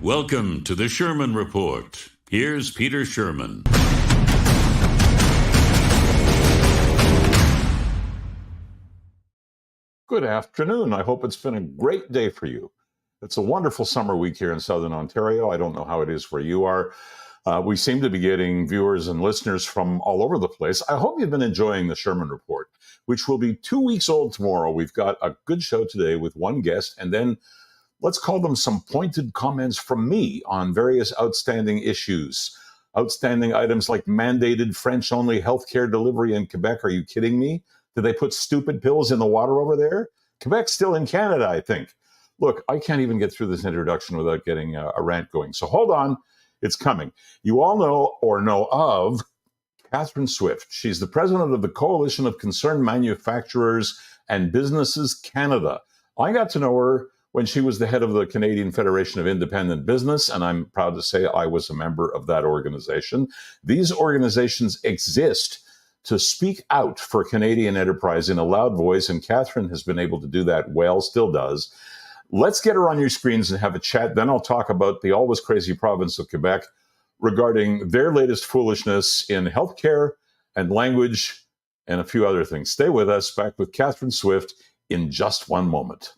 Welcome to the Sherman Report. Here's Peter Sherman. Good afternoon. I hope it's been a great day for you. It's a wonderful summer week here in Southern Ontario. I don't know how it is where you are. We seem to be getting viewers and listeners from all over the place. I hope you've been enjoying the Sherman Report, which will be 2 weeks old tomorrow. We've got a good show today with one guest, and then let's call them some pointed comments from me on various outstanding issues. Outstanding items like mandated French-only healthcare delivery in Quebec. Are you kidding me? Did they put stupid pills in the water over there? Quebec's still in Canada, I think. Look, I can't even get through this introduction without getting a rant going. So hold on, it's coming. You all know or know of Catharine Swift. She's the president of the Coalition of Concerned Manufacturers and Businesses Canada. I got to know her when she was the head of the Canadian Federation of Independent Business, and I'm proud to say I was a member of that organization. These organizations exist to speak out for Canadian enterprise in a loud voice, and Catharine has been able to do that well, still does. Let's get her on your screens and have a chat. Then I'll talk about the always crazy province of Quebec regarding their latest foolishness in healthcare and language and a few other things. Stay with us. Back with Catharine Swift in just one moment.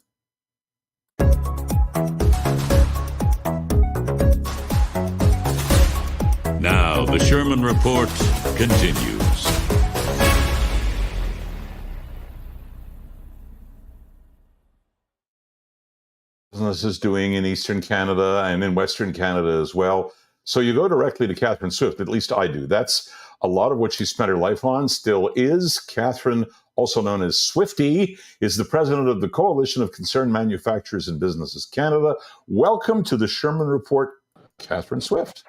Now, the Sherman Report continues. Businesses doing in Eastern Canada and in Western Canada as well. So you go directly to Catharine Swift, at least I do. That's a lot of what she spent her life on, still is. Catharine, also known as Swifty, is the president of the Coalition of Concerned Manufacturers and Businesses Canada. Welcome to the Sherman Report, Catharine Swift.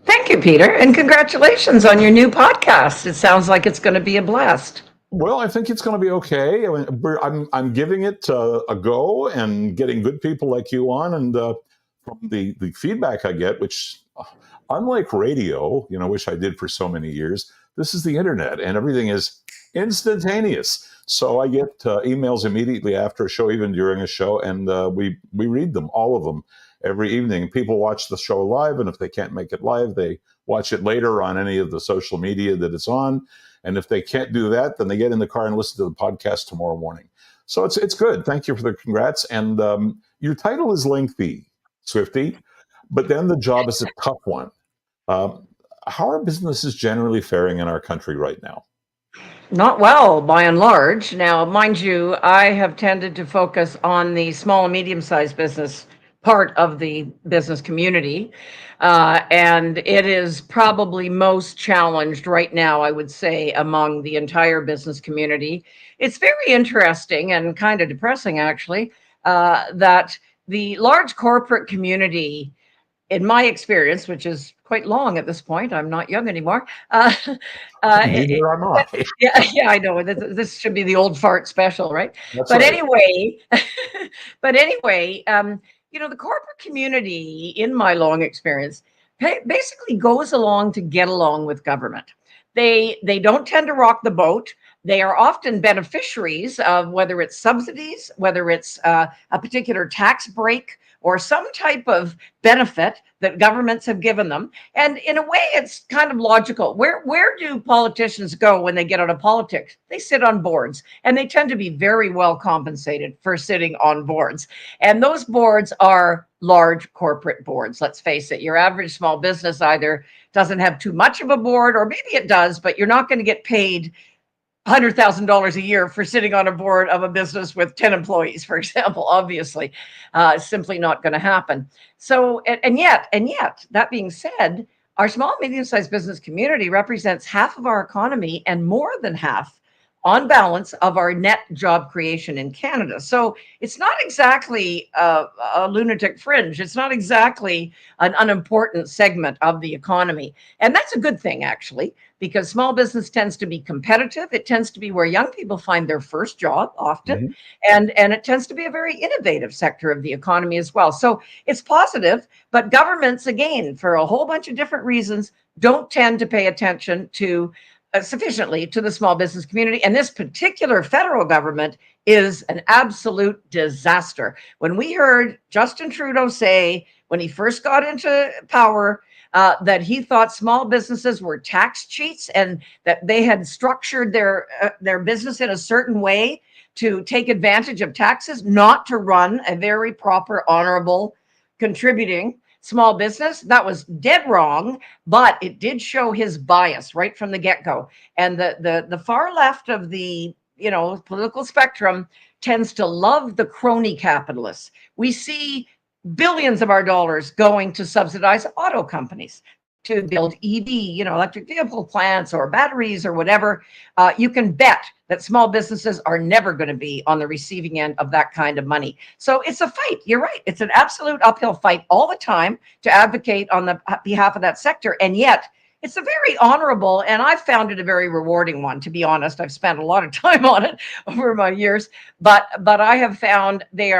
Thank you, Peter, and congratulations on your new podcast. It sounds like it's going to be a blast. Well, I think it's going to be okay. I'm giving it a go and getting good people like you on. And from the feedback I get, which unlike radio, which I did for so many years, this is the internet and everything is instantaneous. So I get emails immediately after a show, even during a show, and we read them, all of them, every evening. People watch the show live, and if they can't make it live, they watch it later on any of the social media that it's on. And if they can't do that, then they get in the car and listen to the podcast tomorrow morning. So it's good. Thank you for the congrats. And your title is lengthy, Swifty, but then the job is a tough one. How are businesses generally faring in our country right now? Not well, by and large. Now, mind you, I have tended to focus on the small and medium-sized business part of the business community. And it is probably most challenged right now, I would say, among the entire business community. It's very interesting and kind of depressing, actually, that the large corporate community, in my experience, which is quite long at this point, I'm not young anymore. Neither am I. Yeah, I know. This should be the old fart special, right? That's but right. anyway, the corporate community, in my long experience, basically goes along to get along with government. They don't tend to rock the boat. They are often beneficiaries of whether it's subsidies, whether it's a particular tax break, or some type of benefit that governments have given them. And in a way, it's kind of logical. Where do politicians go when they get out of politics? They sit on boards, and they tend to be very well compensated for sitting on boards. And those boards are large corporate boards. Let's face it, your average small business either doesn't have too much of a board, or maybe it does, but you're not going to get paid $100,000 a year for sitting on a board of a business with 10 employees, for example. Obviously, simply not going to happen. So, and yet, that being said, our small and medium-sized business community represents half of our economy and more than half, on balance, of our net job creation in Canada. So it's not exactly a lunatic fringe. It's not exactly an unimportant segment of the economy. And that's a good thing, actually, because small business tends to be competitive. It tends to be where young people find their first job often. Mm-hmm. And it tends to be a very innovative sector of the economy as well. So it's positive, but governments, again, for a whole bunch of different reasons, don't tend to pay attention to sufficiently to the small business community. And this particular federal government is an absolute disaster. When we heard Justin Trudeau say, when he first got into power, that he thought small businesses were tax cheats and that they had structured their business in a certain way to take advantage of taxes, not to run a very proper, honorable, contributing small business. That was dead wrong, but it did show his bias right from the get-go. And the far left of the political spectrum tends to love the crony capitalists. We see billions of our dollars going to subsidize auto companies to build EV, electric vehicle plants or batteries or whatever. You can bet that small businesses are never going to be on the receiving end of that kind of money. So it's a fight. You're right. It's an absolute uphill fight all the time to advocate on the behalf of that sector. And yet it's a very honorable, and I've found it a very rewarding one, to be honest. I've spent a lot of time on it over my years, but I have found they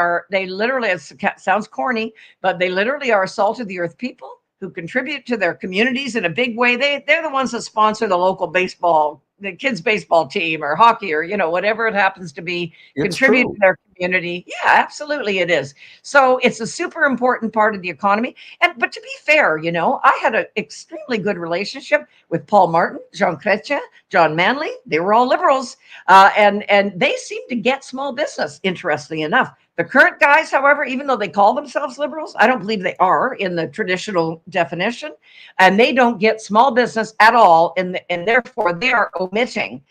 literally, it sounds corny, but they literally are salt of the earth people who contribute to their communities in a big way. They're the ones that sponsor the local baseball, the kids' baseball team or hockey or, whatever it happens to be, contribute to their community. Yeah, absolutely it is. So it's a super important part of the economy. But to be fair, I had an extremely good relationship with Paul Martin, Jean Chrétien, John Manley. They were all liberals. And they seem to get small business, interestingly enough. The current guys, however, even though they call themselves liberals, I don't believe they are in the traditional definition, and they don't get small business at all, and therefore they are omitting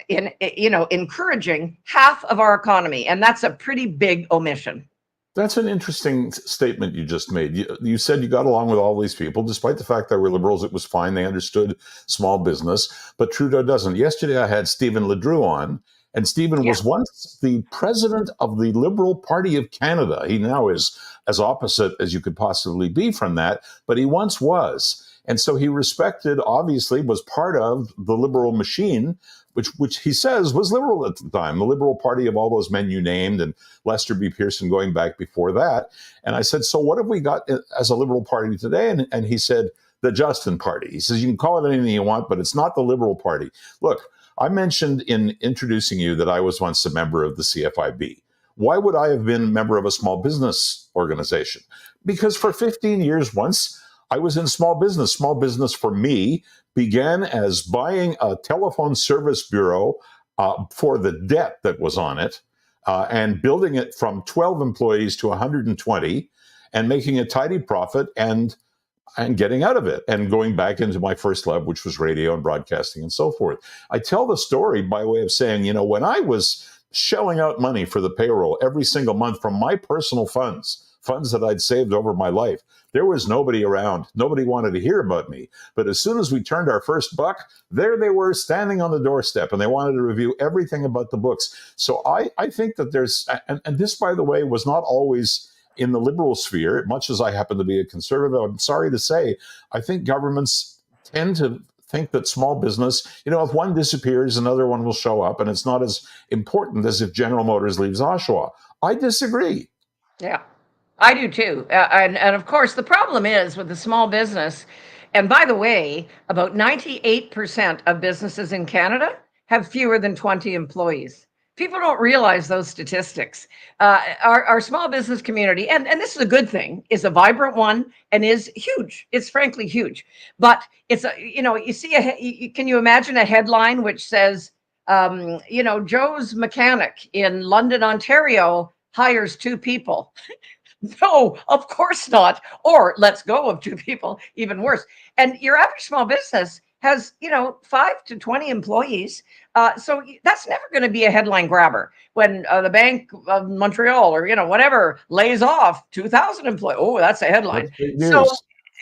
encouraging half of our economy, and that's a pretty big omission. That's an interesting statement you just made. You said you got along with all these people, despite the fact they were liberals. It was fine. They understood small business, but Trudeau doesn't. Yesterday, I had Stephen Ledru on. And Stephen was once the president of the Liberal Party of Canada. He now is as opposite as you could possibly be from that, but he once was. And so he respected, obviously, was part of the liberal machine, which he says was liberal at the time, the Liberal Party of all those men you named, and Lester B. Pearson going back before that. And I said, so what have we got as a Liberal Party today? And he said, the Justin Party. He says, you can call it anything you want, but it's not the Liberal Party. Look, I mentioned in introducing you that I was once a member of the CFIB. Why would I have been a member of a small business organization? Because for 15 years once, I was in small business. Small business for me began as buying a telephone service bureau for the debt that was on it and building it from 12 employees to 120 and making a tidy profit and getting out of it and going back into my first love, which was radio and broadcasting and so forth. I tell the story by way of saying, when I was shelling out money for the payroll every single month from my personal funds that I'd saved over my life, there was nobody around. Nobody wanted to hear about me. But as soon as we turned our first buck, there they were standing on the doorstep, and they wanted to review everything about the books. So I think that there's, and this, by the way, was not always in the liberal sphere, much as I happen to be a conservative. I'm sorry to say, I think governments tend to think that small business, if one disappears, another one will show up, and it's not as important as if General Motors leaves Oshawa. I disagree. Yeah, I do too. And of course, the problem is with the small business, and by the way, about 98% of businesses in Canada have fewer than 20 employees. People don't realize those statistics. Our small business community, and this is a good thing, is a vibrant one and is huge. It's frankly huge. But it's, you see, can you imagine a headline which says, Joe's mechanic in London, Ontario hires 2 people? No, of course not. Or let's go of 2 people, even worse. And your average small business has, 5 to 20 employees. So that's never going to be a headline grabber when the Bank of Montreal or, whatever lays off 2,000 employees. Oh, that's a headline. So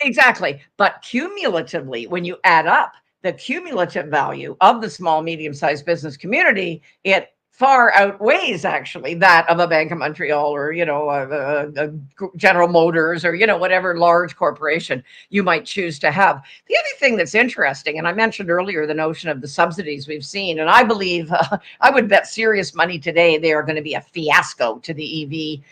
exactly. But cumulatively, when you add up the cumulative value of the small, medium-sized business community, it far outweighs actually that of a Bank of Montreal or, a General Motors or, whatever large corporation you might choose to have. The other thing that's interesting, and I mentioned earlier the notion of the subsidies we've seen, and I believe I would bet serious money today they are going to be a fiasco to the EV,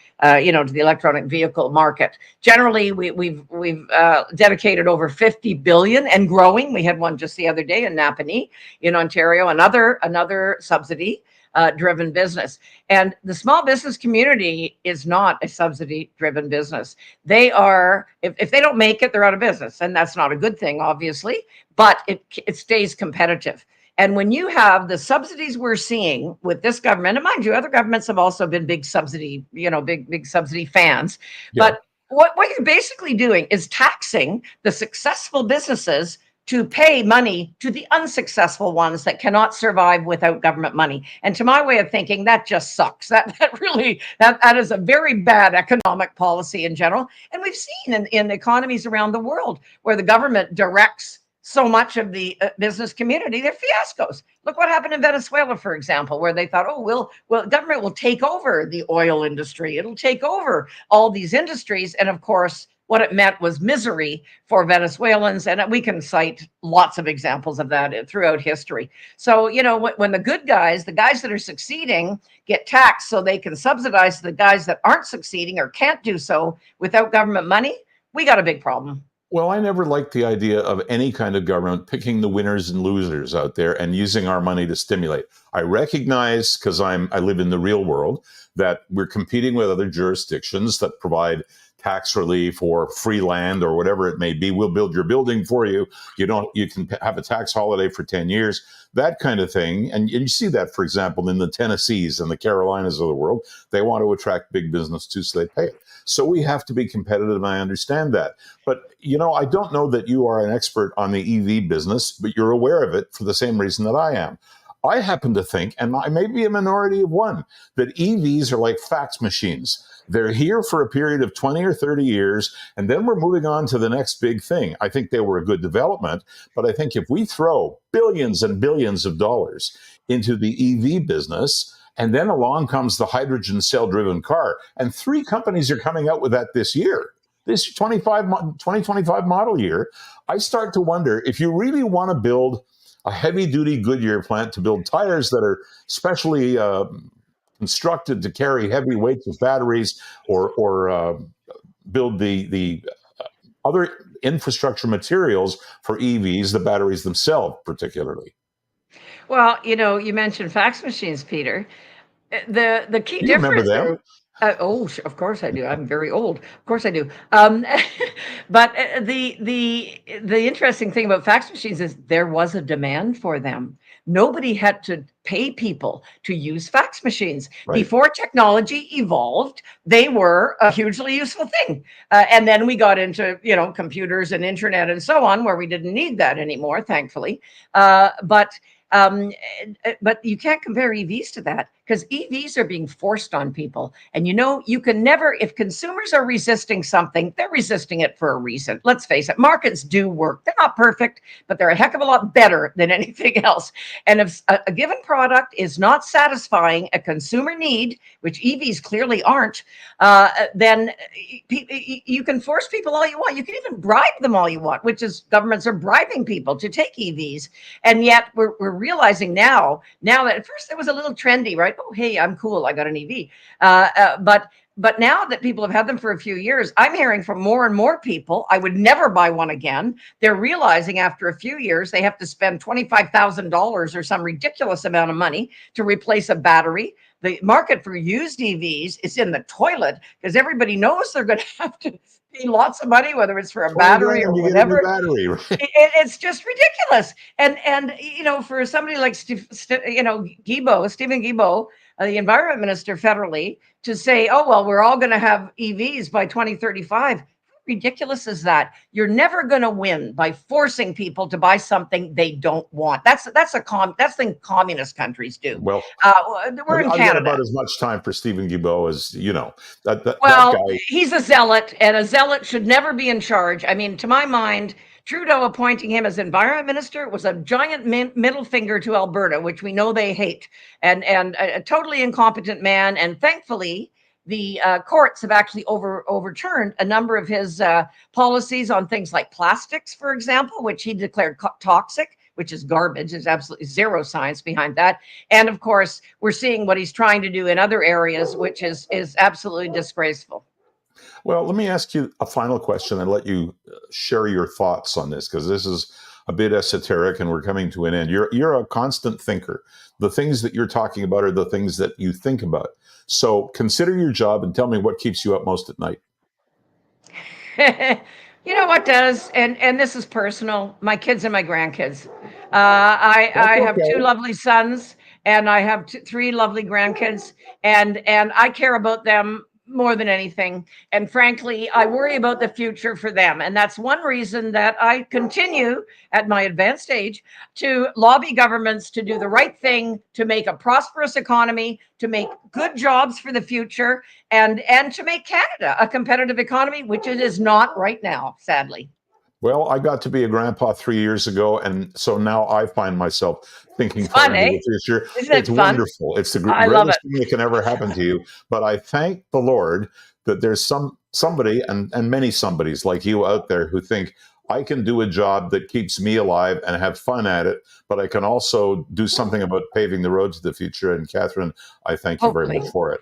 to the electronic vehicle market. Generally, we've dedicated over 50 billion and growing. We had one just the other day in Napanee in Ontario, another subsidy driven business. And the small business community is not a subsidy driven business. They are, if they don't make it, they're out of business. And that's not a good thing, obviously, but it stays competitive. And when you have the subsidies we're seeing with this government, and mind you, other governments have also been big subsidy, big subsidy fans. Yeah. But what you're basically doing is taxing the successful businesses to pay money to the unsuccessful ones that cannot survive without government money. And to my way of thinking, that just sucks. That is a very bad economic policy in general. And we've seen in economies around the world where the government directs so much of the business community, they're fiascos. Look what happened in Venezuela, for example, where they thought, well, government will take over the oil industry. It'll take over all these industries. And of course, what it meant was misery for Venezuelans. And we can cite lots of examples of that throughout history. So, when the good guys, the guys that are succeeding, get taxed so they can subsidize the guys that aren't succeeding or can't do so without government money, we got a big problem. Well, I never liked the idea of any kind of government picking the winners and losers out there and using our money to stimulate. I recognize, because I live in the real world, that we're competing with other jurisdictions that provide tax relief or free land or whatever it may be. We'll build your building for you. You can have a tax holiday for 10 years, that kind of thing. And you see that, for example, in the Tennessees and the Carolinas of the world. They want to attract big business too, so they pay it. So we have to be competitive, and I understand that. But, I don't know that you are an expert on the EV business, but you're aware of it for the same reason that I am. I happen to think, and I may be a minority of one, that EVs are like fax machines. They're here for a period of 20 or 30 years, and then we're moving on to the next big thing. I think they were a good development, but I think if we throw billions and billions of dollars into the EV business, and then along comes the hydrogen cell-driven car, and 3 companies are coming out with that this year, this 2025 model year, I start to wonder if you really want to build a heavy-duty Goodyear plant to build tires that are specially constructed to carry heavy weights of batteries, or build the other infrastructure materials for EVs, the batteries themselves particularly. Well, you mentioned fax machines, Peter. The key Do you remember difference them? of course I do. I'm very old. Of course I do. But the interesting thing about fax machines is there was a demand for them. Nobody had to pay people to use fax machines. Right. Before technology evolved, they were a hugely useful thing. And then we got into, computers and internet and so on, where we didn't need that anymore, thankfully. But you can't compare EVs to that, because EVs are being forced on people. And you can never, if consumers are resisting something, they're resisting it for a reason. Let's face it, markets do work. They're not perfect, but they're a heck of a lot better than anything else. And if a given product is not satisfying a consumer need, which EVs clearly aren't, then you can force people all you want. You can even bribe them all you want, which is governments are bribing people to take EVs. And yet we're realizing now that at first it was a little trendy, right? Oh, hey, I'm cool, I got an EV. But now that people have had them for a few years, I'm hearing from more and more people, I would never buy one again. They're realizing after a few years, they have to spend $25,000 or some ridiculous amount of money to replace a battery. The market for used EVs is in the toilet, because everybody knows they're going to have to pay lots of money, whether it's for a battery or whatever. Battery, right? It's just ridiculous. And for somebody like Stephen Guilbeault, the environment minister federally, to say, oh, well, we're all going to have EVs by 2035. How ridiculous is that? You're never going to win by forcing people to buy something they don't want. That's thing communist countries do. Well, we're in I've Canada. got about as much time for Stephen Guilbeault as that Well, guy. he's a zealot, and a zealot should never be in charge. I mean, to my mind, Trudeau appointing him as environment minister was a giant middle finger to Alberta, which we know they hate, and a totally incompetent man. And thankfully, the courts have actually overturned a number of his policies on things like plastics, for example, which he declared toxic, which is garbage. There's absolutely zero science behind that. And of course, we're seeing what he's trying to do in other areas, which is absolutely disgraceful. Well, let me ask you a final question and let you share your thoughts on this, because this is a bit esoteric and we're coming to an end. You're a constant thinker. The things that you're talking about are the things that you think about. So consider your job and tell me what keeps you up most at night. You know what does, and this is personal, my kids and my grandkids. I have two lovely sons, and I have three lovely grandkids, and I care about them more than anything. And frankly, I worry about the future for them. And that's one reason that I continue at my advanced age to lobby governments to do the right thing, to make a prosperous economy, to make good jobs for the future, and to make Canada a competitive economy, which it is not right now, sadly. Well, I got to be a grandpa 3 years ago, and so now I find myself thinking fun, far into the future. It's fun? Wonderful. It's the greatest thing that can ever happen to you. But I thank the Lord that there's somebody and many somebodies like you out there who think I can do a job that keeps me alive and have fun at it, but I can also do something about paving the road to the future. And Catherine, I thank you very much for it.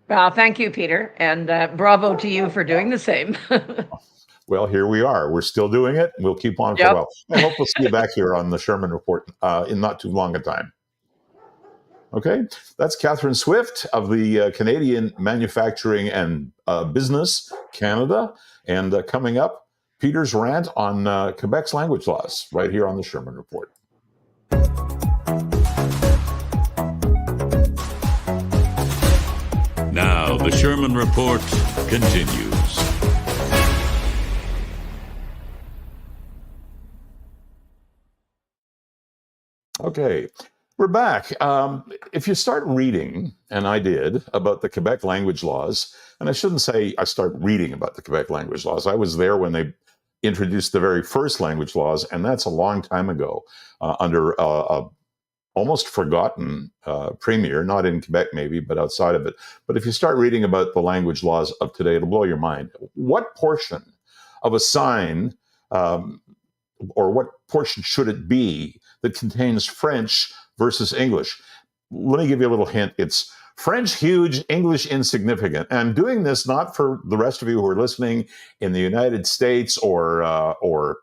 Well, thank you, Peter, and bravo to you for doing the same. Well, here we are. We're still doing it. We'll keep on for a while. I hope we'll see you back here on the Sherman Report in not too long a time. Okay, that's Catharine Swift of the Canadian Manufacturing and Business Canada. And coming up, Peter's rant on Quebec's language laws right here on the Sherman Report. Now, the Sherman Report continues. Okay, we're back. If you start reading, and I did, about the Quebec language laws, and I shouldn't say I start reading about the Quebec language laws. I was there when they introduced the very first language laws, and that's a long time ago, under a almost forgotten premier, not in Quebec maybe, but outside of it. But if you start reading about the language laws of today, it'll blow your mind. What portion of a sign, or what portion should it be that contains French versus English? Let me give you a little hint. It's French huge, English insignificant. And I'm doing this not for the rest of you who are listening in the United States or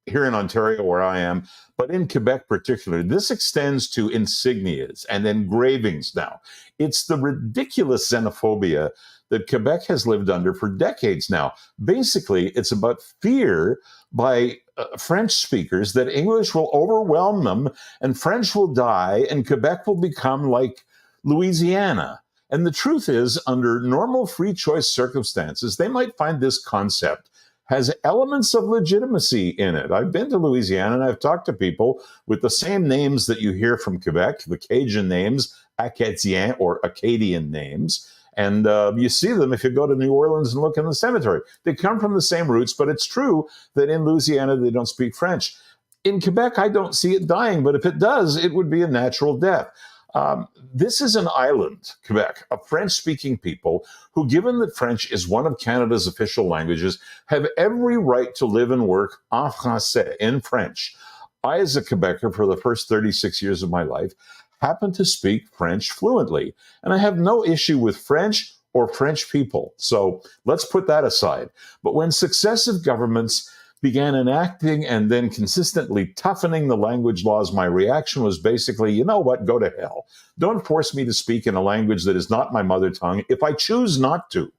here in Ontario where I am, but in Quebec particularly. This extends to insignias and engravings now. It's the ridiculous xenophobia that Quebec has lived under for decades now. Basically, it's about fear by French speakers that English will overwhelm them and French will die and Quebec will become like Louisiana. And the truth is, under normal free choice circumstances, they might find this concept has elements of legitimacy in it. I've been to Louisiana and I've talked to people with the same names that you hear from Quebec, the Cajun names, Acadien or Acadian names. And you see them if you go to New Orleans and look in the cemetery. They come from the same roots, but it's true that in Louisiana, they don't speak French. In Quebec, I don't see it dying, but if it does, it would be a natural death. This is an island, Quebec, of French-speaking people who, given that French is one of Canada's official languages, have every right to live and work en français, in French. I, as a Quebecer, for the first 36 years of my life, happen to speak French fluently. And I have no issue with French or French people. So let's put that aside. But when successive governments began enacting and then consistently toughening the language laws, my reaction was basically, you know what, go to hell. Don't force me to speak in a language that is not my mother tongue if I choose not to.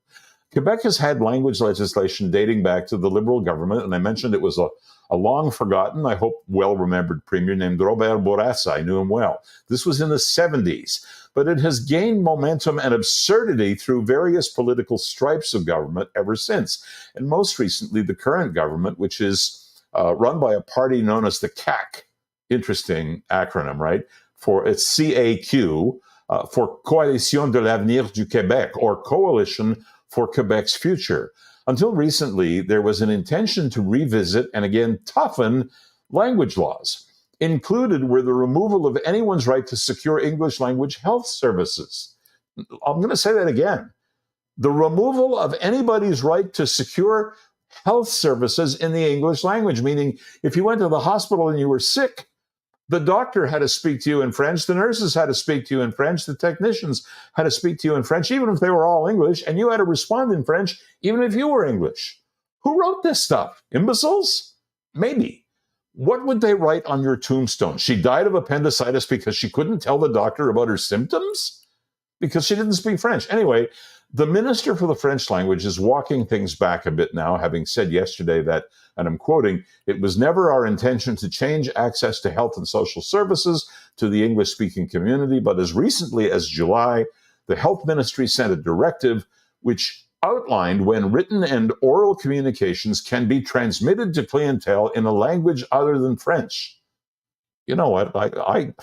Quebec has had language legislation dating back to the Liberal government, and I mentioned it was a long forgotten, I hope well-remembered premier named Robert Bourassa. I knew him well. This was in the 70s, but it has gained momentum and absurdity through various political stripes of government ever since. And most recently, the current government, which is run by a party known as the CAQ, interesting acronym, right? For it's CAQ, for Coalition de l'Avenir du Québec, or Coalition for Quebec's Future. Until recently, there was an intention to revisit and again toughen language laws. Included were the removal of anyone's right to secure English language health services. I'm going to say that again. The removal of anybody's right to secure health services in the English language, meaning if you went to the hospital and you were sick, the doctor had to speak to you in French, the nurses had to speak to you in French, the technicians had to speak to you in French, even if they were all English, and you had to respond in French, even if you were English. Who wrote this stuff? Imbeciles? Maybe. What would they write on your tombstone? She died of appendicitis because she couldn't tell the doctor about her symptoms? Because she didn't speak French. Anyway, the Minister for the French language is walking things back a bit now, having said yesterday that, and I'm quoting, "It was never our intention to change access to health and social services to the English-speaking community, but as recently as July, the Health Ministry sent a directive which outlined when written and oral communications can be transmitted to clientele in a language other than French." You know what? I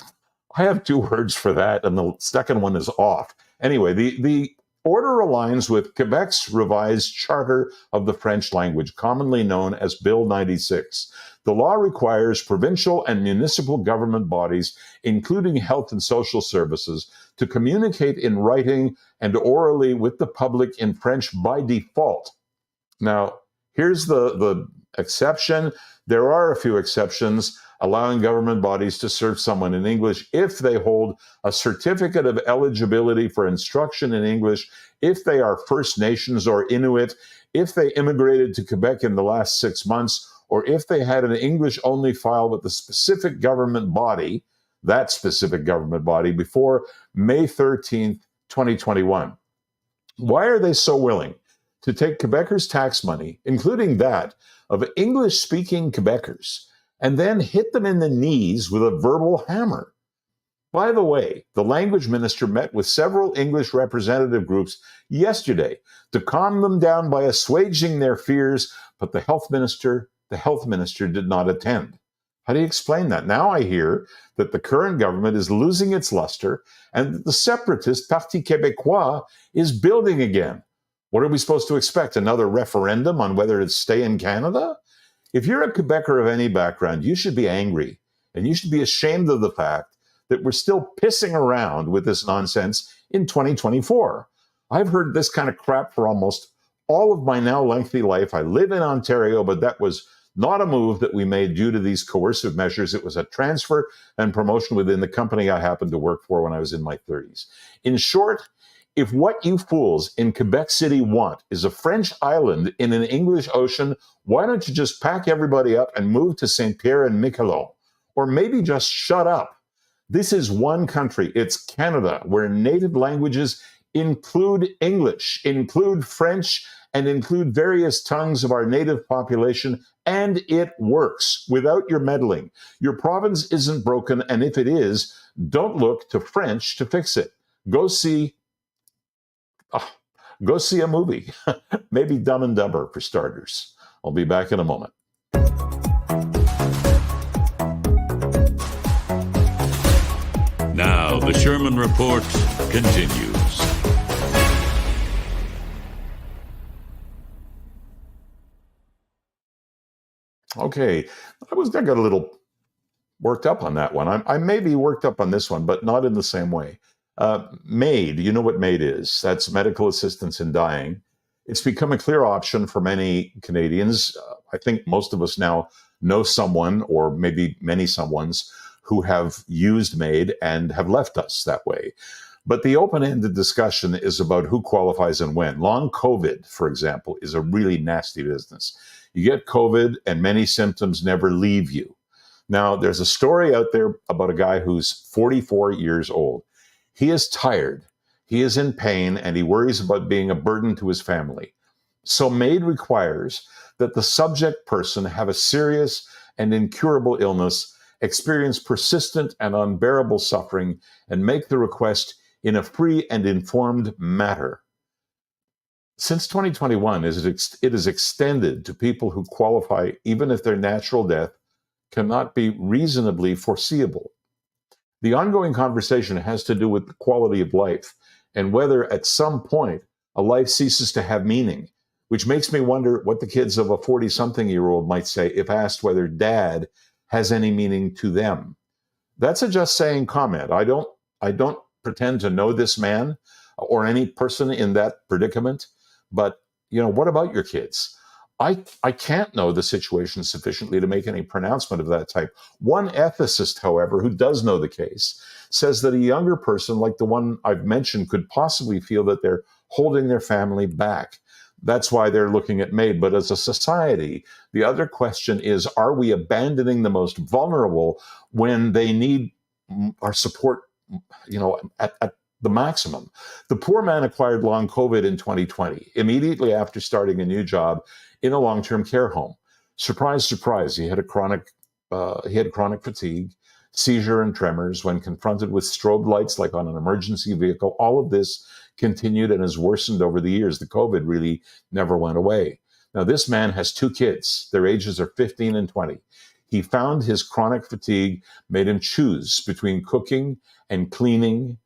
have two words for that, and the second one is off. Anyway, the order aligns with Quebec's revised Charter of the French Language, commonly known as Bill 96. The law requires provincial and municipal government bodies, including health and social services, to communicate in writing and orally with the public in French by default. Now, here's the exception. There are a few exceptions, allowing government bodies to serve someone in English if they hold a certificate of eligibility for instruction in English, if they are First Nations or Inuit, if they immigrated to Quebec in the last 6 months, or if they had an English-only file with the specific government body, that specific government body, before May 13th, 2021. Why are they so willing to take Quebecers' tax money, including that of English-speaking Quebecers, and then hit them in the knees with a verbal hammer? By the way, the language minister met with several English representative groups yesterday to calm them down by assuaging their fears, but the health minister did not attend. How do you explain that? Now I hear that the current government is losing its luster and that the separatist Parti Québécois is building again. What are we supposed to expect? Another referendum on whether to stay in Canada? If you're a Quebecer of any background, you should be angry, and you should be ashamed of the fact that we're still pissing around with this nonsense in 2024. I've heard this kind of crap for almost all of my now lengthy life. I live in Ontario, but that was not a move that we made due to these coercive measures. It was a transfer and promotion within the company I happened to work for when I was in my 30s. In short, if what you fools in Quebec City want is a French island in an English ocean, why don't you just pack everybody up and move to St. Pierre and Miquelon? Or maybe just shut up. This is one country, it's Canada, where native languages include English, include French, and include various tongues of our native population, and it works without your meddling. Your province isn't broken, and if it is, don't look to French to fix it. Go see a movie, maybe Dumb and Dumber for starters. I'll be back in a moment. Now, the Sherman Report continues. Okay, I got a little worked up on that one. I may be worked up on this one, but not in the same way. MAID, you know what MAID is. That's medical assistance in dying. It's become a clear option for many Canadians. I think most of us now know someone, or maybe many someones, who have used MAID and have left us that way. But the open-ended discussion is about who qualifies and when. Long COVID, for example, is a really nasty business. You get COVID and many symptoms never leave you. Now, there's a story out there about a guy who's 44 years old. He is tired, he is in pain, and he worries about being a burden to his family. So MAID requires that the subject person have a serious and incurable illness, experience persistent and unbearable suffering, and make the request in a free and informed manner. Since 2021, it is extended to people who qualify even if their natural death cannot be reasonably foreseeable. The ongoing conversation has to do with the quality of life and whether at some point a life ceases to have meaning. which makes me wonder what the kids of a 40-something-year-old might say if asked whether dad has any meaning to them. That's a just saying comment. I don't pretend to know this man or any person in that predicament, but what about your kids? I can't know the situation sufficiently to make any pronouncement of that type. One ethicist, however, who does know the case, says that a younger person like the one I've mentioned could possibly feel that they're holding their family back. That's why they're looking at MAID. But as a society, the other question is, are we abandoning the most vulnerable when they need our support, at the maximum? The poor man acquired long COVID in 2020, immediately after starting a new job in a long-term care home. Surprise, surprise, he had chronic fatigue, seizure and tremors. When confronted with strobe lights like on an emergency vehicle, all of this continued and has worsened over the years. The COVID really never went away. Now, this man has 2 kids. Their ages are 15 and 20. He found his chronic fatigue made him choose between cooking and cleaning,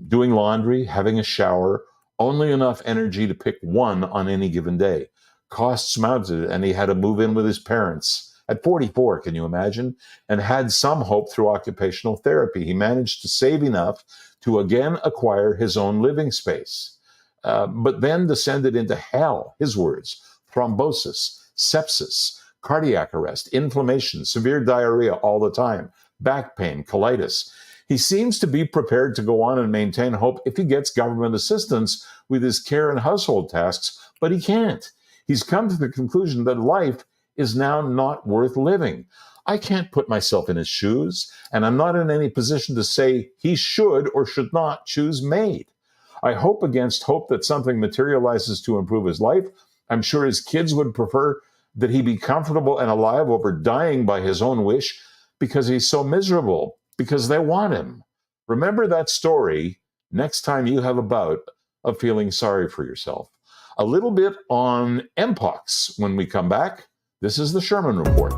doing laundry, having a shower, only enough energy to pick one on any given day. Costs mounted, and he had to move in with his parents at 44, can you imagine? And had some hope through occupational therapy. He managed to save enough to again acquire his own living space, but then descended into hell, his words: thrombosis, sepsis, cardiac arrest, inflammation, severe diarrhea all the time, back pain, colitis. He seems to be prepared to go on and maintain hope if he gets government assistance with his care and household tasks, but he can't. He's come to the conclusion that life is now not worth living. I can't put myself in his shoes, and I'm not in any position to say he should or should not choose MAID. I hope against hope that something materializes to improve his life. I'm sure his kids would prefer that he be comfortable and alive over dying by his own wish because he's so miserable, because they want him. Remember that story next time you have a bout of feeling sorry for yourself. A little bit on MPOX when we come back. This is the Sherman Report.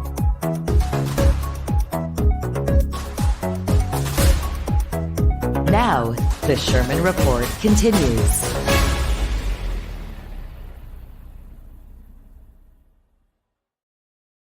Now, the Sherman Report continues.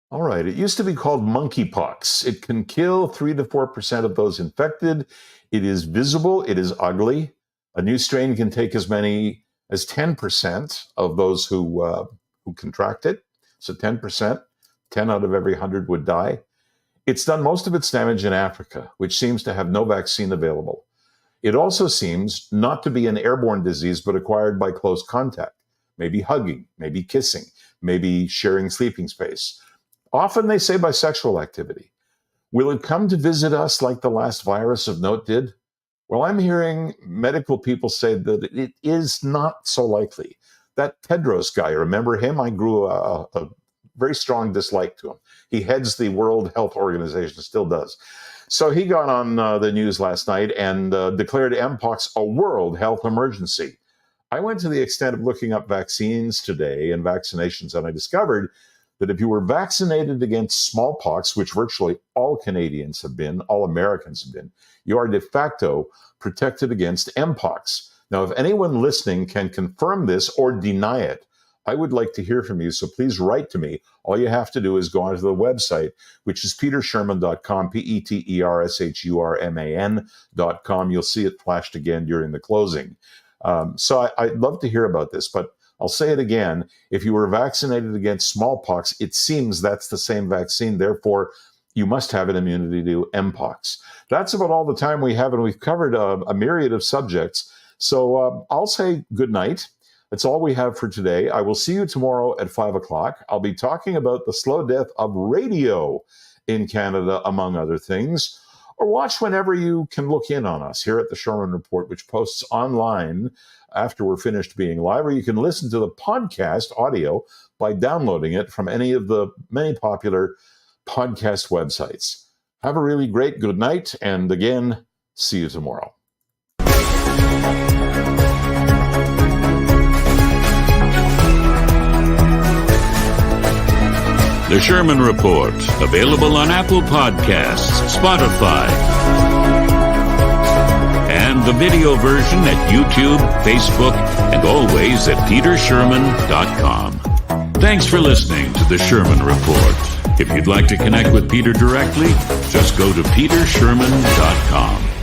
All right, it used to be called Monkey Pox. It can kill 3 to 4% of those infected. It is visible, it is ugly. A new strain can take as many as 10% of those who contract it. So 10%, 10 out of every 100 would die. It's done most of its damage in Africa, which seems to have no vaccine available. It also seems not to be an airborne disease, but acquired by close contact, maybe hugging, maybe kissing, maybe sharing sleeping space. Often they say by sexual activity. Will it come to visit us like the last virus of note did? Well, I'm hearing medical people say that it is not so likely. That Tedros guy, remember him? I grew a very strong dislike to him. He heads the World Health Organization, still does. So he got on the news last night and declared MPOX a world health emergency. I went to the extent of looking up vaccines today and vaccinations, and I discovered that if you were vaccinated against smallpox, which virtually all Canadians have been, all Americans have been, you are de facto protected against MPOX. Now, if anyone listening can confirm this or deny it, I would like to hear from you, so please write to me. All you have to do is go onto the website, which is petersherman.com, petershurman.com. You'll see it flashed again during the closing. So I'd love to hear about this, but I'll say it again. If you were vaccinated against smallpox, it seems that's the same vaccine. Therefore, you must have an immunity to MPOX. That's about all the time we have, and we've covered a myriad of subjects. So I'll say good night. That's all we have for today. I will see you tomorrow at 5 o'clock. I'll be talking about the slow death of radio in Canada, among other things. Or watch whenever you can look in on us here at the Sherman Report, which posts online after we're finished being live, or you can listen to the podcast audio by downloading it from any of the many popular podcast websites. Have a really great good night, and again, see you tomorrow. The Sherman Report, available on Apple Podcasts, Spotify, and the video version at YouTube, Facebook, and always at petersherman.com. Thanks for listening to the Sherman Report. If you'd like to connect with Peter directly, just go to petersherman.com.